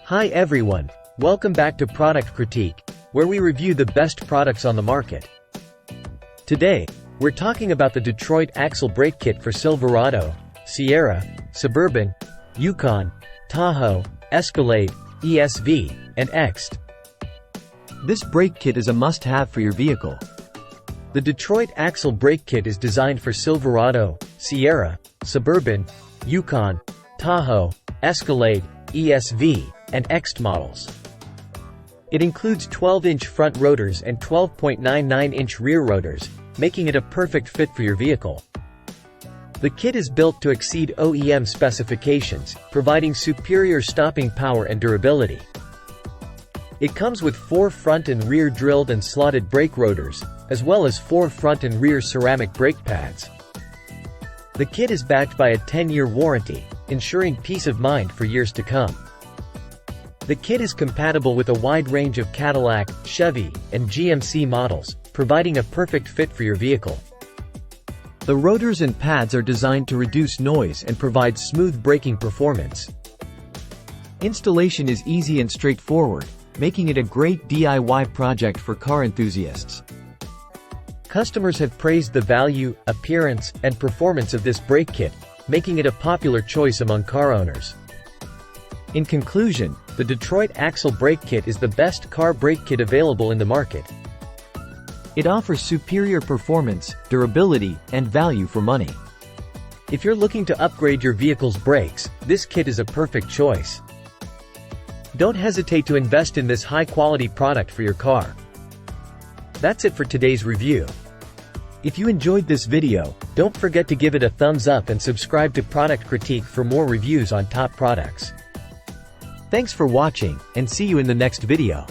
Hi everyone, welcome back to Product Critique, where we review the best products on the market. Today, we're talking about the Detroit Axle Brake Kit for Silverado, Sierra, Suburban, Yukon, Tahoe, Escalade, ESV, and Ext. This brake kit is a must-have for your vehicle. The Detroit Axle Brake Kit is designed for Silverado, Sierra, Suburban, Yukon, Tahoe, Escalade, ESV, and Ext models. It includes 12-inch front rotors and 12.99-inch rear rotors, making it a perfect fit for your vehicle. The kit is built to exceed OEM specifications, providing superior stopping power and durability. It comes with 4 front and rear drilled and slotted brake rotors, as well as 4 front and rear ceramic brake pads. The kit is backed by a 10-year warranty, ensuring peace of mind for years to come. The kit is compatible with a wide range of Cadillac, Chevy, and GMC models, providing a perfect fit for your vehicle. The rotors and pads are designed to reduce noise and provide smooth braking performance. Installation is easy and straightforward, making it a great DIY project for car enthusiasts. Customers have praised the value, appearance, and performance of this brake kit, making it a popular choice among car owners. In conclusion, the Detroit Axle Brake Kit is the best car brake kit available in the market. It offers superior performance, durability, and value for money. If you're looking to upgrade your vehicle's brakes, this kit is a perfect choice. Don't hesitate to invest in this high-quality product for your car. That's it for today's review. If you enjoyed this video, don't forget to give it a thumbs up and subscribe to Product Critique for more reviews on top products. Thanks for watching, and see you in the next video.